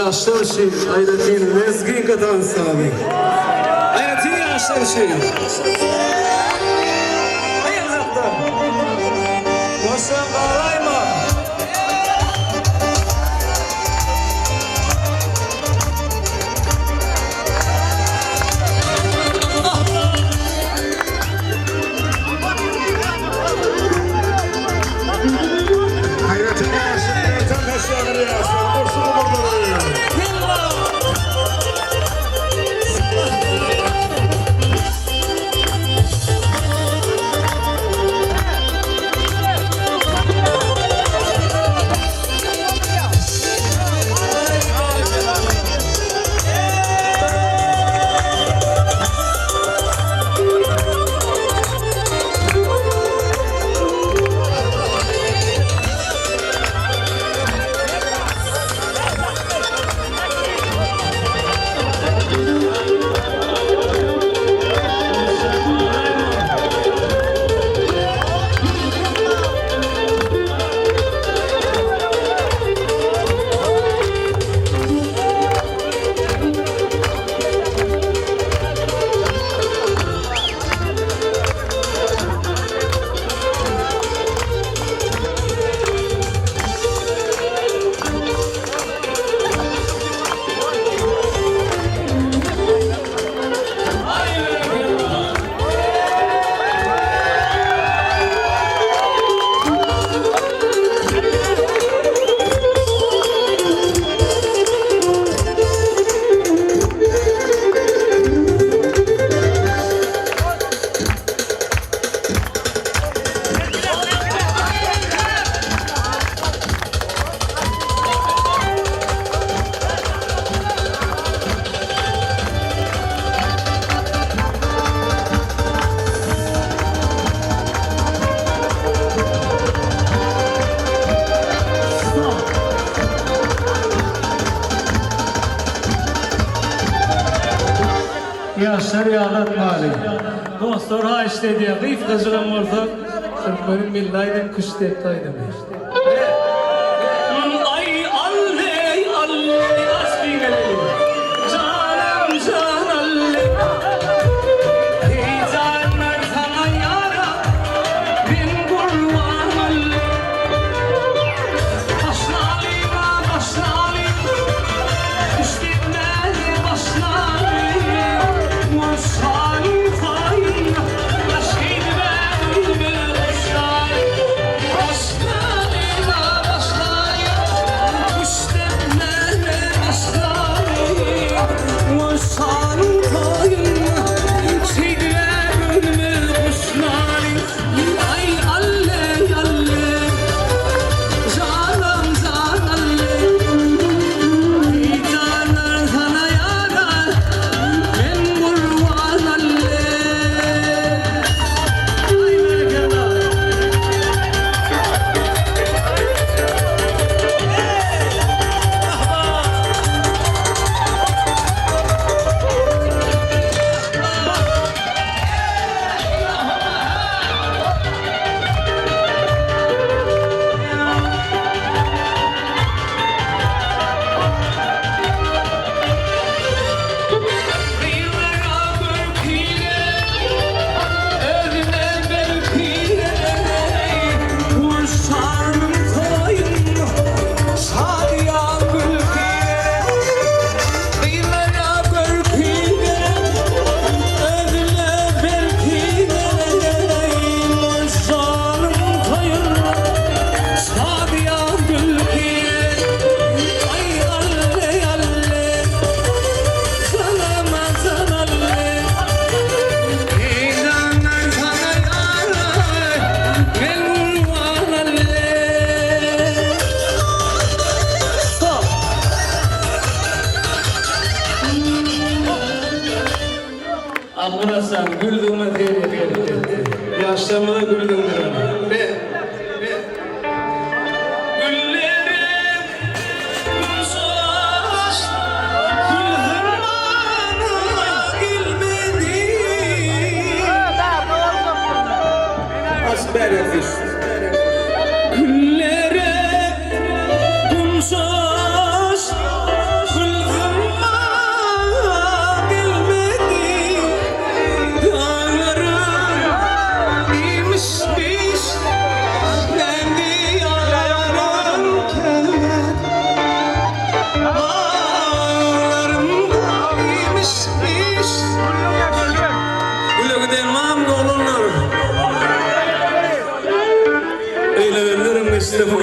yaşlar şey, hayretin, mezgin katan sabi. Hayretin yaşlar şey. Hayır zaten. Boşan bağlayma. Hayretin yaşlar, tam yaşlar yaşlar. Boşan bağlayma. Yaşlar yağlat mali. Dostlar ha işte diye gıyf kızılan orada. Sırtların millaydım kış deftaydım. Ay alley alley asli gelelim. Canım can alley. Heyecanlar sana yara. Bin kurban alley. Başlayma başlayma. Üstünden başlayma. Burası güldüğüme değil efendim. Yaşlamına güldüm diyorum. Güllerim uzak, gülhırmana gülmedi. Asber yapış. Güllerim uzak, işte bu.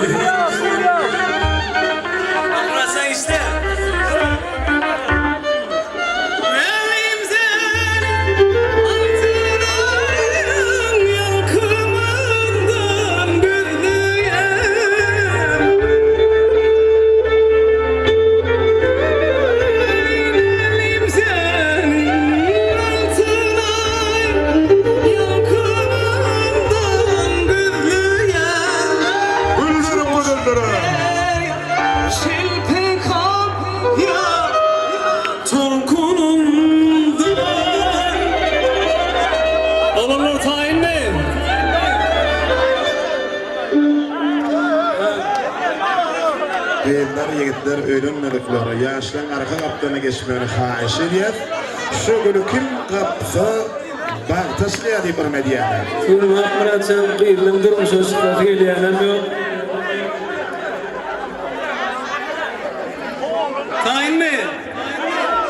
Burası işte. Oğlumlar tayin mi? Beyler, yigitler öğrenmedikleri yaşlan arka kaptana geçmeni hayiş ediyet. Şu günü kim kapsa bağ taşlayadi bir medyada. Şunu Muratcan kıyırlım durmuş o çıkmak eyleyenem yok. Tayin mi?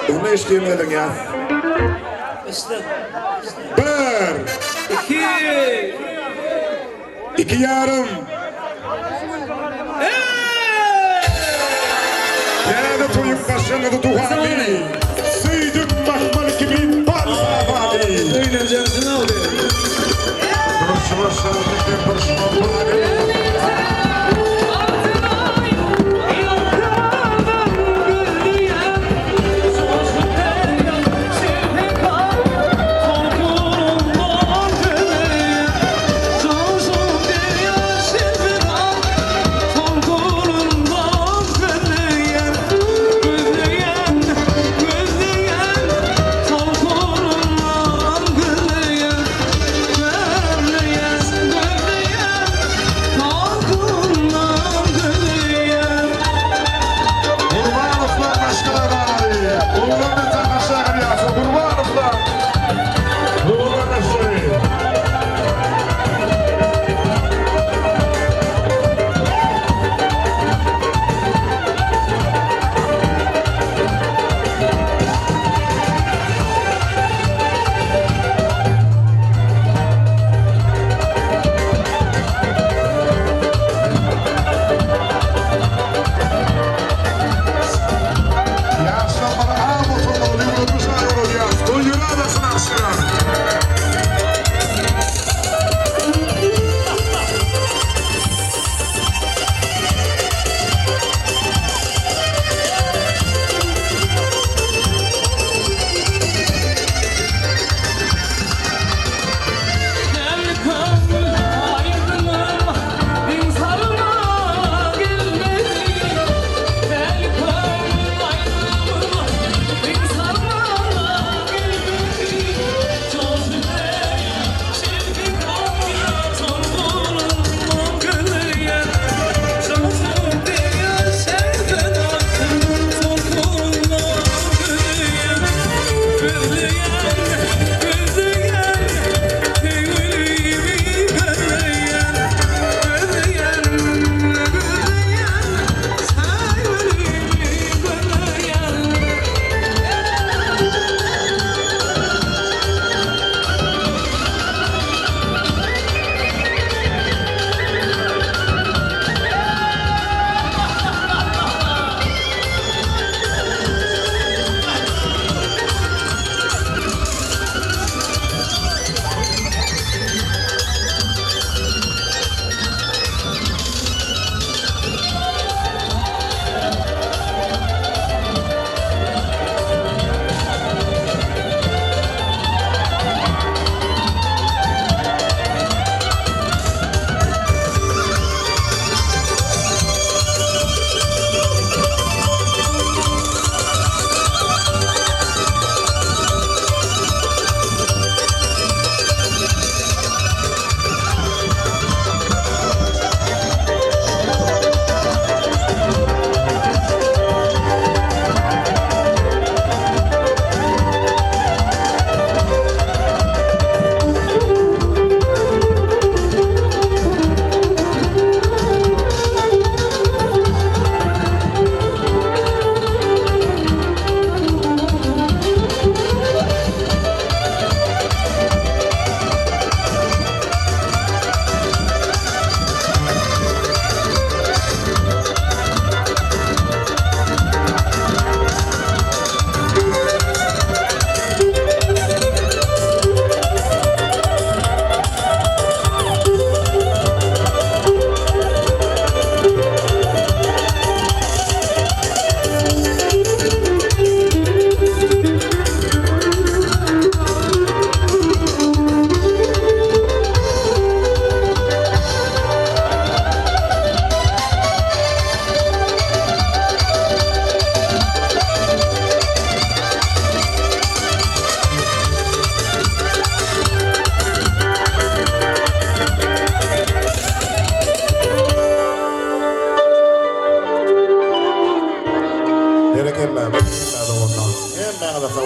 Onu işleyemedin ya. İşte. Bir, iki yarım. Kâne toyun başladı tuhani. Seydin mahmal gibi balbabadi. Öğreneceksin abi. Barışma şarkı, barışma buhani.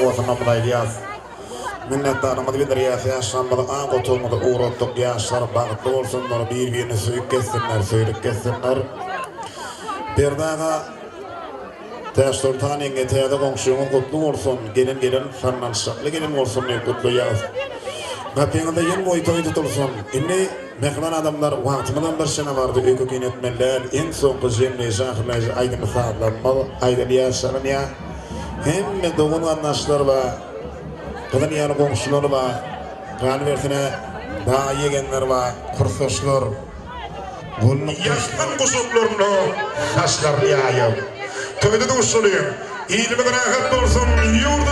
olsun namdaydı yaz. Minnettarımızı bildiriyaz, yaşlanmadı, ağ kotulmadı, uğrattık, yaşlar bağıtlı olsunlar, birbirini suyup kessinler, söylük kessinler. Bir daha Teşturtan enge teyade komşumun kutlu olsun, gelin sanlanışaklı gelin olsun diye kutlu yaz. Kapıyanda yen boyu toy tutulsun. İnni mehman adamlar vaatmadan bir sene vardı, öykü yönetmenler, en son kızımlı şahırlayıcı aydın saatlanmalı, aydın yaşarın ya. Hem de doğun anlaşlar var, kızın yanı komşuları var, galibertine daha yegenler var, kursoşlar. Yaşlan kusuplarını saçlar yağıyor. Köyde de usulüyüm. İyilime rahat olsun, yurda